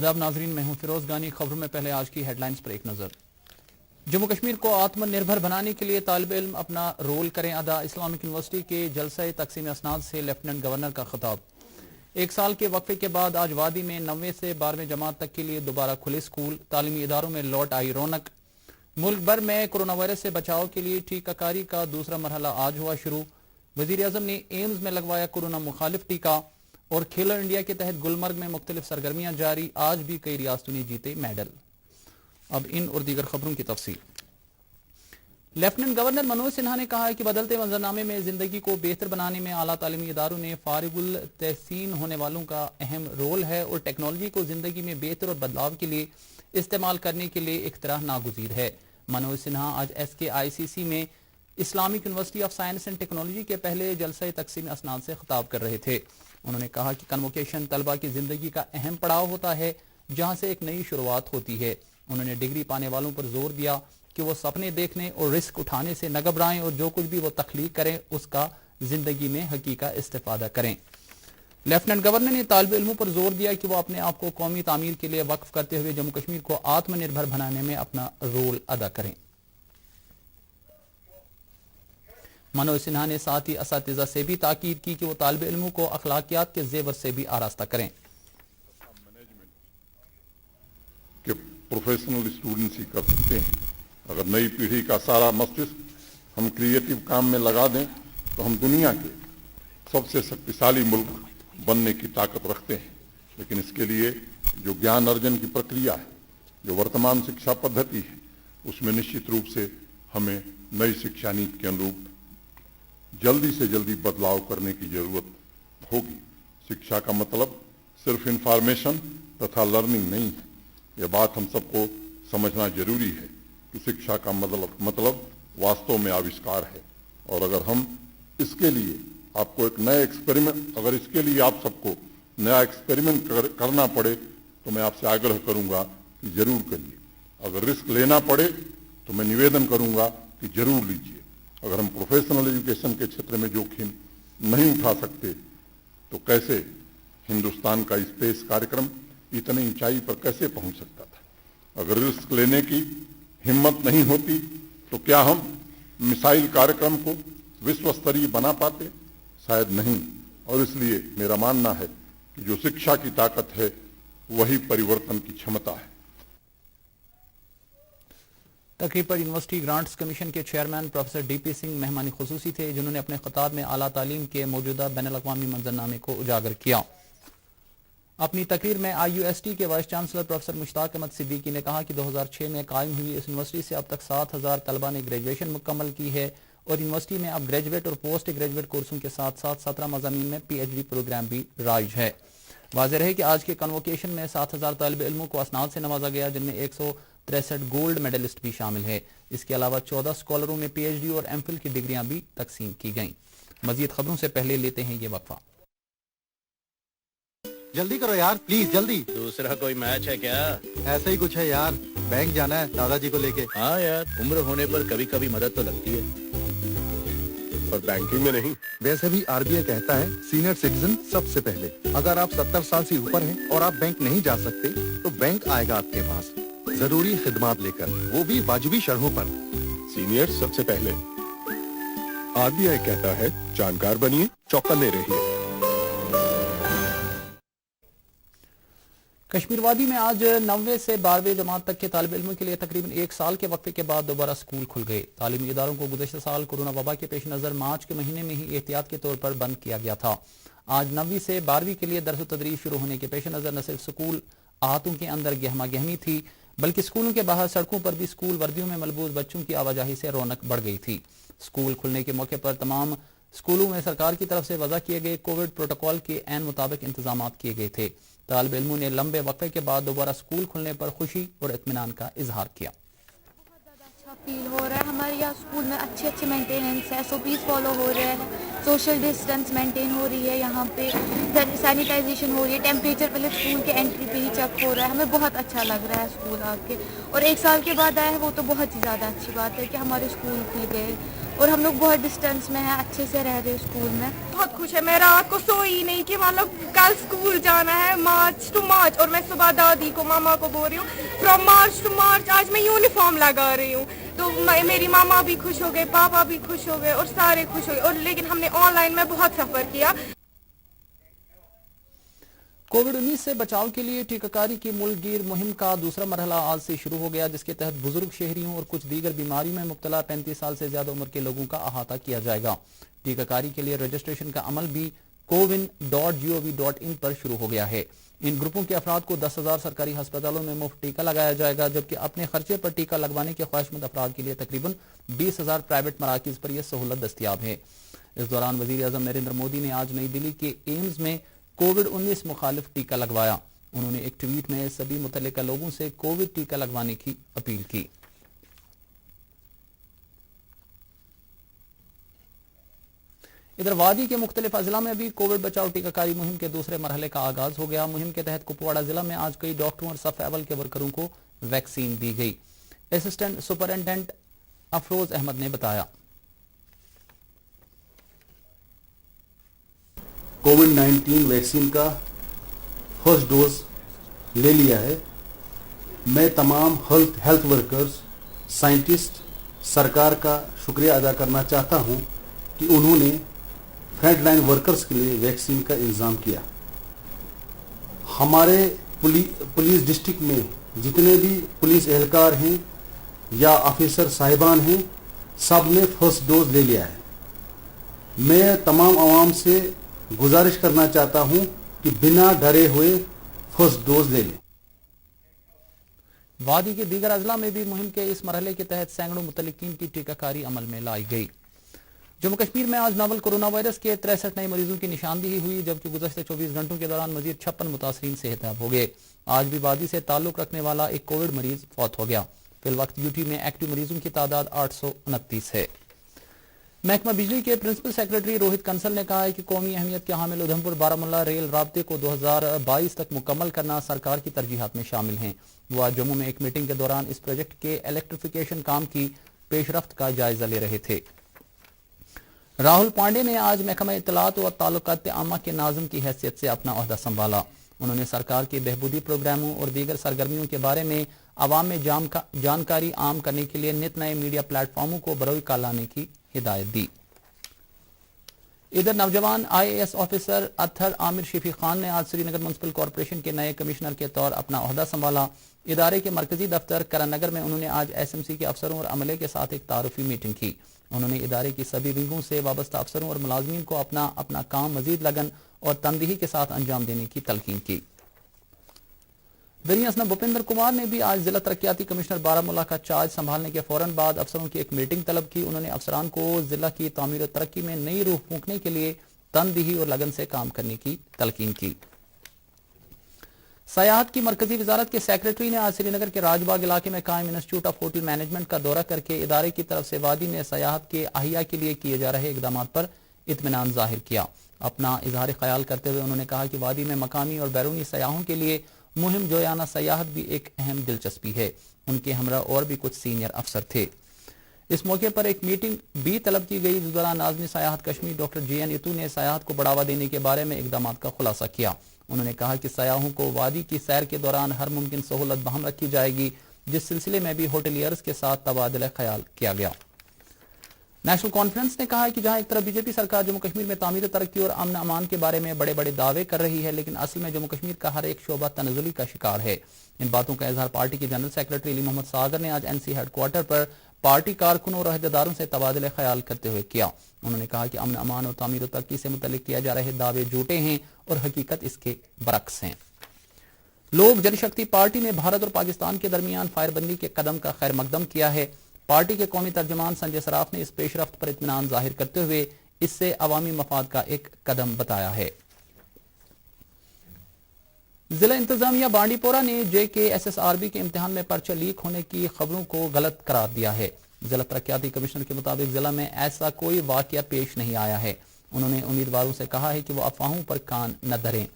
आदाब नाजरीन, मैं हूं फिरोज गानी। खबरों में पहले आज की हेडलाइंस पर एक नजर। जम्मू कश्मीर को आत्मनिर्भर बनाने के लिए तालिब इल्म अपना रोल करें अदा। इस्लामिक यूनिवर्सिटी के जलसा तकसीम असनाद से लेफ्टिनेंट गवर्नर का खिताब। एक साल के वक्फे के बाद आज वादी में 9वीं से 12वीं जमात तक के लिए दोबारा खुले स्कूल। तालीमी इदारों में लौट आई रौनक। मुल्क भर में कोरोना वायरस से बचाव के लिए टीकाकारी का दूसरा मरहला आज हुआ शुरू। वजीर आजम ने एम्स में लगवाया कोरोना मुखालिफ टीका। और खेलो इंडिया के तहत गुलमर्ग में मुख्तलिफ सरगर्मियां जारी। आज भी कई रियासतों ने जीते मेडल। अब इन और दीगर खबरों की तफसील। लेफ्टिनेंट गवर्नर मनोज सिन्हा ने कहा है कि बदलते मंजरनामे में जिंदगी को बेहतर बनाने में आला तालीमी इदारों ने फारिगुल तहसीन होने वालों का अहम रोल है और टेक्नोलॉजी को जिंदगी में बेहतर और बदलाव के लिए इस्तेमाल करने के लिए इख्तराह नागुज़ीर है। मनोज सिन्हा आज SKICC में Islamic university of science and technology के पहले जलसा तकसीम असनाद से खिताब कर रहे थे। उन्होंने कहा कि कन्वोकेशन तलबा की जिंदगी का अहम पड़ाव होता है जहां से एक नई शुरुआत होती है। उन्होंने डिग्री पाने वालों पर जोर दिया कि वो सपने देखने और रिस्क उठाने से न घबराएं और जो कुछ भी वो तख्लीक करें उसका जिंदगी में हकीका इस्तेफादा करें। लेफ्टिनेंट गवर्नर ने तालिब इल्मों पर जोर दिया कि वो अपने आप को कौमी तामीर के लिए वक्फ करते हुए जम्मू कश्मीर को आत्मनिर्भर बनाने में अपना रोल अदा करें। मनोज सिन्हा ने साथ ही असातिज़ा से भी ताकीद की कि वो तालिब इल्मों को अखलाकियात के जेवर से भी आरास्ता करें। कि प्रोफेशनल स्टूडेंट्स ही कर सकते हैं। अगर नई पीढ़ी का सारा मस्तिष्क हम क्रिएटिव काम में लगा दें तो हम दुनिया के सबसे शक्तिशाली मुल्क बनने की ताकत रखते हैं। लेकिन इसके लिए जो ज्ञान अर्जन की प्रक्रिया है, जो वर्तमान शिक्षा पद्धति है, उसमें निश्चित रूप से हमें नई शिक्षा नीति के अनुरूप जल्दी से जल्दी बदलाव करने की जरूरत होगी। शिक्षा का मतलब सिर्फ इंफॉर्मेशन तथा लर्निंग नहीं है। यह बात हम सबको समझना जरूरी है कि शिक्षा का मतलब वास्तव में आविष्कार है। और अगर हम इसके लिए आपको एक नया एक्सपेरिमेंट अगर इसके लिए आप सबको नया एक्सपेरिमेंट करना पड़े तो मैं आपसे आग्रह करूंगा कि जरूर करिए। अगर रिस्क लेना पड़े तो मैं निवेदन करूंगा कि जरूर लीजिए। अगर हम प्रोफेशनल एजुकेशन के क्षेत्र में जोखिम नहीं उठा सकते तो कैसे हिंदुस्तान का स्पेस कार्यक्रम इतनी ऊंचाई पर कैसे पहुंच सकता था। अगर रिस्क लेने की हिम्मत नहीं होती तो क्या हम मिसाइल कार्यक्रम को विश्व स्तरीय बना पाते? शायद नहीं। और इसलिए मेरा मानना है कि जो शिक्षा की ताकत है वही परिवर्तन की क्षमता है। तकरीब पर यूनिवर्सिटी ग्रांट्स कमीशन के चेयरमैन प्रोफेसर DP सिंह मेहमानी खुसूसी थे, जिन्होंने अपने खिताब में आला तालीम के मौजूदा बैनुल-अक़वामी मंजरनामे को उजागर किया। अपनी तकरीर में IUST के vice chancellor professor Mushtaq Ahmad Siddiqui ने कहा कि 2006 में कायम हुई इस यूनिवर्सिटी से अब तक 7000 तलबा ने ग्रेजुएशन मुकम्मल की है और यूनिवर्सिटी में अब ग्रेजुएट और पोस्ट ग्रेजुएट कोर्सों के साथ साथ 17 मज़ामीन में PhD प्रोग्राम भी राइज है। वाज़ेह है कि आज के कन्वोकेशन में 7000 तालिब इल्मों को असनाद से नवाजा गया, जिनमें 163 गोल्ड मेडलिस्ट भी शामिल है। इसके अलावा 14 स्कॉलरों में PhD और MPhil की डिग्रियां भी तकसीम की गईं। मजीद खबरों से पहले लेते हैं ये वक्फा। जल्दी करो यार, प्लीज जल्दी। दूसरा कोई मैच है क्या? ऐसा ही कुछ है यार, बैंक जाना है दादाजी को लेके। हाँ यार, उम्र होने पर कभी कभी मदद तो लगती है, और बैंकिंग में नहीं। वैसे भी RBI कहता है सीनियर सिटीजन सबसे पहले। अगर आप 70 साल से ऊपर हैं और आप बैंक नहीं जा सकते तो बैंक आएगा आपके पास जरूरी खिदमात लेकर, वो भी वाजिबी शर्हों पर। सीनियर सबसे पहले। RBI कहता है जानकार बनिए, चौकन्ने रहिए। कश्मीर वादी में आज 9वीं से 12वीं जमात तक के तालिब इल्मों के लिए तकरीबन एक साल के वक्फे के बाद दोबारा स्कूल खुल गए। तालीमी इदारों को गुज़श्ता साल कोरोना वबा के पेश नज़र मार्च के महीने में ही एहतियात के तौर पर बंद किया गया था। आज 9वीं से 12वीं के लिए दरस तदरीस शुरू होने के पेश नज़र न सिर्फ स्कूल अहातों के अंदर गहमा गहमी थी, बल्कि स्कूलों के बाहर सड़कों पर भी स्कूल वर्दियों में मलबूस बच्चों की आवाजाही से रौनक बढ़ गई थी। स्कूल खुलने के मौके पर तमाम स्कूलों में सरकार की तरफ से वज़ा किए गए कोविड प्रोटोकॉल के ऐन मुताबिक इंतजाम किए गए थे। तालिब इल्मों ने लंबे वक्फे के बाद दोबारा स्कूल खुलने पर खुशी और इत्मीनान का इजहार किया। बहुत ज़्यादा अच्छा फील हो रहा है। हमारे यहाँ स्कूल में अच्छे मेंटेनेंस है, SOPs फॉलो हो रहे हैं, सोशल डिस्टेंस मेंटेन हो रही है, यहाँ पे सैनिटाइजेशन हो रही है, टेम्परेचर पहले स्कूल के एंट्री पे ही चेक हो रहा है। हमें बहुत अच्छा लग रहा है स्कूल आके, और एक साल के बाद आया है वो तो बहुत ही ज़्यादा अच्छी बात है कि हमारे स्कूल खुल गए और हम लोग बहुत डिस्टेंस में हैं, अच्छे से रह रहे हैं स्कूल में। बहुत खुश है, मैं रात को सोई नहीं कि मतलब कल स्कूल जाना है मार्च टू मार्च, और मैं सुबह दादी को मामा को बोल रही हूँ फ्रॉम मार्च टू मार्च आज मैं यूनिफॉर्म लगा रही हूँ। तो मेरी मामा भी खुश हो गए, पापा भी खुश हो गए और सारे खुश हो गए। और लेकिन हमने ऑनलाइन में बहुत सफ़र किया। कोविड-19 से बचाव के लिए टीकाकारी की मुल्कगीर मुहिम का दूसरा मरहला आज से शुरू हो गया, जिसके तहत बुजुर्ग शहरियों और कुछ दीगर बीमारियों में मुब्तला 35 साल से ज्यादा उम्र के लोगों का अहाता किया जाएगा। टीकाकारी के लिए रजिस्ट्रेशन का अमल भी cowin.gov.in पर शुरू हो गया है। इन ग्रुपों के अफराद को 10,000 सरकारी अस्पतालों में मुफ्त टीका लगाया जाएगा, जबकि अपने खर्चे पर टीका लगवाने के ख्वाहिशमंद अफराद के लिए तकरीबन 20,000 प्राइवेट मराकिज पर यह सहूलत दस्तियाब है। इस दौरान वजीर आजम नरेंद्र मोदी ने आज नई दिल्ली के एम्स में कोविड-19 मुखालिफ टीका लगवाया। उन्होंने एक ट्वीट में सभी मुतल्लिका लोगों से कोविड टीका लगवाने की अपील की। इधर वादी के मुख्तलिफ अजला में भी कोविड बचाव टीकाकारी मुहिम के दूसरे मरहले का आगाज हो गया। मुहिम के तहत कुपवाड़ा जिला में आज कई डॉक्टरों और सफ अव्वल के वर्करों को वैक्सीन दी गई। असिस्टेंट सुपरिटेंडेंट अफरोज अहमद ने बताया, कोविड-19 वैक्सीन का फर्स्ट डोज ले लिया है। मैं तमाम हेल्थ वर्कर्स, साइंटिस्ट, सरकार का शुक्रिया अदा करना चाहता हूं कि उन्होंने फ्रंटलाइन वर्कर्स के लिए वैक्सीन का इंतजाम किया। हमारे पुलिस डिस्ट्रिक्ट में जितने भी पुलिस एहलकार हैं या ऑफिसर साहिबान हैं, सब ने फर्स्ट डोज ले लिया है। मैं तमाम आवाम से गुजारिश करना चाहता हूं कि बिना डरे हुए फर्स्ट डोज ले लें। वादी के दीगर अजला में भी मुहिम के इस मरहले के तहत सैकड़ों मुतल्लिकीन की टीकाकारी अमल में लाई गई। जम्मू कश्मीर में आज नोवल कोरोना वायरस के 63 नए मरीजों की निशानदेही हुई, जबकि गुज़श्ते 24 घंटों के दौरान मजीद 56 मुतासरीन सेहतयाब हो गए। आज भी वादी से ताल्लुक रखने वाला एक कोविड मरीज फौत हो गया। फिल वक्त यूटी में एक्टिव मरीजों की तादाद 829 है। महकमा बिजली के प्रिंसिपल सेक्रेटरी रोहित कंसल ने कहा है कि कौमी अहमियत के हामिल उधमपुर बारामुल्ला रेल राब्ते को 2022 तक मुकम्मल करना सरकार की तरजीहात में शामिल हैं। वो आज जम्मू में एक मीटिंग के दौरान इस प्रोजेक्ट के इलेक्ट्रिफिकेशन काम की पेशरफ्त का जायजा ले रहे थे। राहुल पांडे ने आज महकमा इत्तलात और ताल्लुकात आमा के नाज़िम की हैसियत से अपना ओहदा संभाला। उन्होंने सरकार के बहबूदी प्रोग्रामों और दीगर सरगर्मियों के बारे में आवाम में जानकारी आम करने के लिए नित नए मीडिया प्लेटफॉर्मों को बरोई का लाने की हिदायत दी। इधर नौजवान IAS ऑफिसर अत्थर आमिर शिफी खान ने आज श्रीनगर म्युनिसिपल कॉरपोरेशन के नए कमिश्नर के तौर अपना ओहदा संभाला। इदारे के मरकजी दफ्तर करन नगर में उन्होंने आज SMC के अफसरों और अमले के साथ एक तारुफी मीटिंग की। उन्होंने इदारे की सभी विंगों से वाबस्ता अफसरों और मुलाजमीन को अपना काम मजीद लगन और तनदीही के साथ अंजाम देने की तलकीन की। वज़ीर असना भूपेंद्र कुमार ने भी आज जिला तरक्याती कमिश्नर बारामुल्ला का चार्ज संभालने के फौरन बाद अफसरों की एक मीटिंग तलब की। उन्होंने अफसरान को जिला की तामीर और तरक्की में नई रूह फूंकने के लिए तनदीही और लगन से काम करने की तलकीन की। सयाहत की मरकजी वजारत के सेक्रेटरी ने आज श्रीनगर के राजबाग इलाके में कायम इंस्टीट्यूट ऑफ होटल मैनेजमेंट का दौरा करके इदारे की तरफ से वादी में सयाहत के अहिया के लिए किए जा रहे इकदाम पर इत्मीनान जाहिर किया। अपना इजहार ख्याल करते हुए उन्होंने कहा कि वादी में मकामी और बैरूनी सयाहों के लिए मुहिम जोयाना सयाहत भी एक अहम दिलचस्पी है। उनके हमरा और भी कुछ सीनियर अफसर थे। इस मौके पर एक मीटिंग भी तलब की गई, जिस दौरान नाज़िम सयाहत कश्मीर डॉक्टर JN इतू ने सयाहत को बढ़ावा देने के बारे में इकदाम का खुलासा किया। उन्होंने कहा कि सयाहों को वादी की सैर के दौरान हर मुमकिन सहूलत बहाल रखी जाएगी, जिस सिलसिले में भी होटलियर्स के साथ तबादला ख्याल किया गया। नेशनल कॉन्फ्रेंस ने कहा है कि जहां एक तरफ बीजेपी सरकार जम्मू कश्मीर में तामीर तरक्की और अमन अमान के बारे में बड़े बड़े दावे कर रही है, लेकिन असल में जम्मू कश्मीर का हर एक शोबा तनज़ुली का शिकार है। इन बातों का इजहार पार्टी के जनरल सेक्रेटरी अली मोहम्मद सागर ने आज NC हेडक्वार्टर पर पार्टी कारकुनों और अहदेदारों से तबादले ख्याल करते हुए किया। उन्होंने कहा कि अमन अमान और तामीर तरक्की से मुतल्लिक किया जा रहे दावे झूठे हैं और हकीकत इसके बरक्स हैं। लोक जनशक्ति पार्टी ने भारत और पाकिस्तान के दरमियान फायरबंदी के कदम का खैर मकदम किया है। पार्टी के कौमी तर्जुमान संजय सराफ ने इस पेशरफ्त पर इत्मीनान जाहिर करते हुए इससे अवामी मफाद का एक कदम बताया है। जिला इंतजामिया बांडीपोरा ने JKSSRB के इम्तिहान में पर्चा लीक होने की खबरों को गलत करार दिया है। जिला तरक्याती कमिश्नर के मुताबिक जिला में ऐसा कोई वाकया पेश नहीं आया है। उन्होंने उम्मीदवारों से कहा है कि वो अफवाहों पर कान न धरें।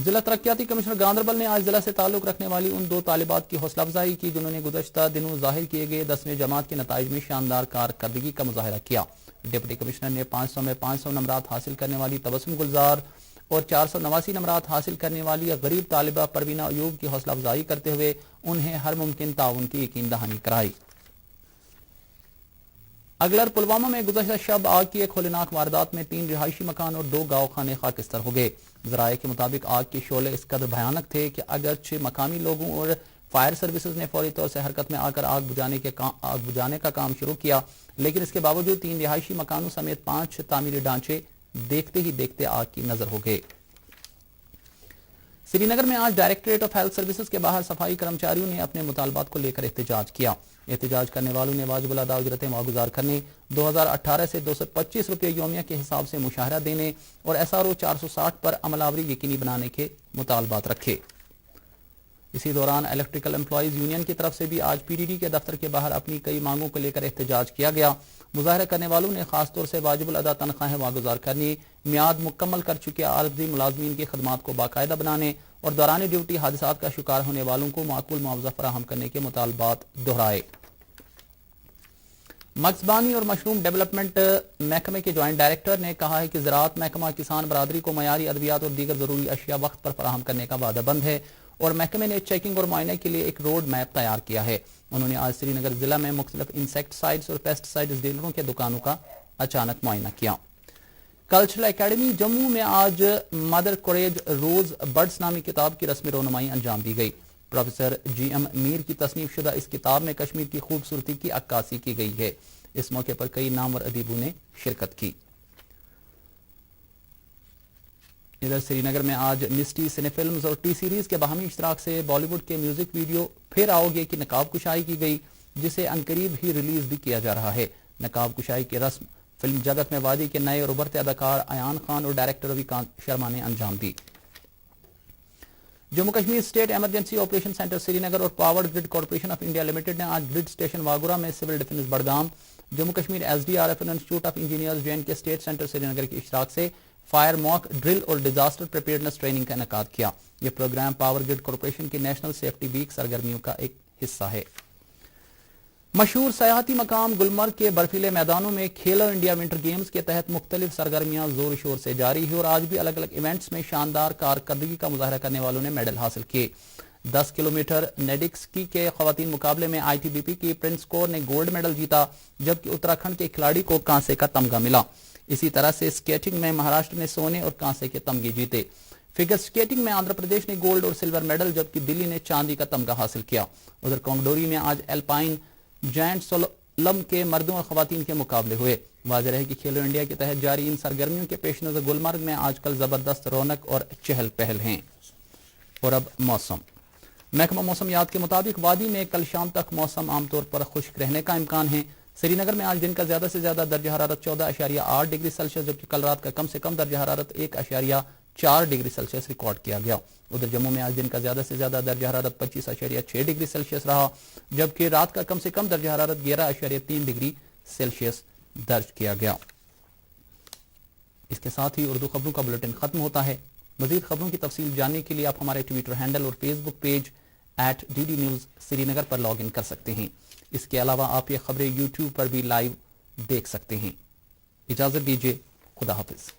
ضلع ترقیاتی کمشنر گاندربل نے آج ضلع سے تعلق رکھنے والی ان 2 طالبات کی حوصلہ افزائی کی جنہوں نے گزشتہ دنوں ظاہر کیے گئے 10ویں جماعت کے نتائج میں شاندار کارکردگی کا مظاہرہ کیا. ڈپٹی کمشنر نے 500 میں 500 نمرات حاصل کرنے والی تبسم گلزار اور 489 نمرات حاصل کرنے والی غریب طالبہ پروینہ ایوب کی حوصلہ افزائی کرتے ہوئے انہیں ہر ممکن تعاون کی یقین دہانی کرائی. اگلر پلوامہ میں گزشتہ شب آگ کی ایک ہولناک واردات میں 3 رہائشی مکان اور 2 گاؤں خانے خاکستر ہو گئے. ذرائع کے مطابق آگ کے شعلے اس قدر بھیانک تھے کہ اگرچہ مقامی لوگوں اور فائر سروسز نے فوری طور سے حرکت میں آ کر آگ بجھانے کا کام شروع کیا، لیکن اس کے باوجود 3 رہائشی مکانوں سمیت 5 تعمیری ڈھانچے دیکھتے ہی دیکھتے آگ کی نظر ہو گئے. سری نگر میں آج ڈائریکٹوریٹ آف ہیلتھ سروسز کے باہر صفائی کرمچاریوں نے اپنے مطالبات کو لے کر احتجاج کیا. احتجاج کرنے والوں نے واجب الادا اجرتیں واگزار کرنے، 2018 سے 225 روپے یومیہ کے حساب سے مشاہرہ دینے اور SRO 460 پر عمل آوری یقینی بنانے کے مطالبات رکھے. اسی دوران الیکٹریکل امپلائیز یونین کی طرف سے بھی آج PDD کے دفتر کے باہر اپنی کئی مانگوں کو لے کر احتجاج کیا گیا. مظاہرہ کرنے والوں نے خاص طور سے واجب الادا تنخواہیں واگزار کرنے، میعاد مکمل کر چکے عارضی ملازمین کی خدمات کو باقاعدہ بنانے اور دوران ڈیوٹی حادثات کا شکار ہونے والوں کو معقول معاوضہ فراہم کرنے کے مطالبات دہرائے. مکسبانی اور مشروم ڈیولپمنٹ محکمے کے جوائنٹ ڈائریکٹر نے کہا ہے کہ زراعت محکمہ کسان برادری کو معیاری ادویات اور دیگر ضروری اشیاء وقت پر فراہم کرنے کا وعدہ بند ہے اور محکمے نے چیکنگ اور معائنے کے لیے ایک روڈ میپ تیار کیا ہے. انہوں نے آج سری نگر ضلع میں مختلف انسیکٹسائڈز اور پیسٹسائڈز ڈیلروں کے دکانوں کا اچانک معائنہ کیا. کلچرل اکیڈمی جموں میں آج مدر کوریج روز برڈز نامی کتاب کی رسمی رونمائی انجام دی گئی. پروفیسر GM میر کی تصنیف شدہ اس کتاب میں کشمیر کی خوبصورتی کی عکاسی کی گئی ہے. اس موقع پر کئی نامور ادیبوں نے شرکت کی. ادھر سری نگر میں آج مسٹی سنے فلمز اور ٹی سیریز کے باہمی اشتراک سے بالی ووڈ کے میوزک ویڈیو پھر آؤ گے کی نقاب کشائی کی گئی، جسے عنقریب ہی ریلیز بھی کیا جا رہا ہے. نقاب کشائی کی رسم فلم جگت میں وادی کے نئے اور ابھرتے اداکار ایان خان اور ڈائریکٹر روی کانت شرما نے انجام دی. Jammu Kashmir state emergency operation centre Srinagar اور power grid corporation of India limited نے آج گرڈ اسٹیشن واگورہ میں civil defence Budgam, Jammu Kashmir SDRF اور institute of engineers JNK state centre Srinagar کے اشتراک سے فائر موک ڈرل اور ڈیزاسٹر پریپیئرنس ٹریننگ کا انعقاد کیا. یہ پروگرام پاور گرڈ کارپوریشن کی نیشنل سیفٹی ویک سرگرمیوں کا ایک حصہ ہے. مشہور سیاحتی مقام گلمرگ کے برفیلے میدانوں میں کھیلو انڈیا ونٹر گیمز کے تحت مختلف سرگرمیاں زور شور سے جاری ہیں اور آج بھی الگ الگ ایونٹس میں شاندار کارکردگی کا مظاہرہ کرنے والوں نے میڈل حاصل کیے. 10 کلومیٹر نیڈکسکی کے خواتین مقابلے میں ITBP کی پرنس کور نے گولڈ میڈل جیتا، جبکہ اتراکھنڈ کے کھلاڑی کو کانسے کا تمغہ ملا. اسی طرح سے سکیٹنگ میں مہاراشٹر نے سونے اور کانسے کے تمغے جیتے. فگر سکیٹنگ میں آندھرا پردیش نے گولڈ اور سلور میڈل، جبکہ دلی نے چاندی کا تمغہ حاصل کیا. ادھر کانگڈوری میں آج الپائن جائنٹ سولم کے مردوں اور خواتین کے مقابلے ہوئے. واضح ہے کہ کھیلو انڈیا کے تحت جاری ان سرگرمیوں کے پیش نظر گلمرگ میں آج کل زبردست رونق اور چہل پہل ہیں. اور اب موسم. محکمہ موسمیات کے مطابق وادی میں کل شام تک موسم عام طور پر خشک رہنے کا امکان ہے. سری نگر میں آج دن کا زیادہ سے زیادہ درجہ حرارت 14.8 ڈگری سیلسیس، جبکہ کل رات کا کم سے کم درجہ حرارت 1.4 ڈگری سیلسیس ریکارڈ کیا گیا. ادھر جموں میں آج دن کا زیادہ سے زیادہ درجہ حرارت 25.6 ڈگری سیلسیس رہا، جبکہ رات کا کم سے کم درجہ حرارت 11.3 ڈگری سیلسیس درج کیا گیا. اس کے ساتھ ہی اردو خبروں کا بلیٹن ختم ہوتا ہے. مزید خبروں کی تفصیل جاننے کے لیے آپ ہمارے ٹویٹر ہینڈل اور Facebook page @DD News Srinagar پر لاگ ان کر سکتے ہیں. اس کے علاوہ آپ یہ خبریں YouTube پر بھی لائیو دیکھ سکتے ہیں. اجازت دیجیے، خدا حافظ.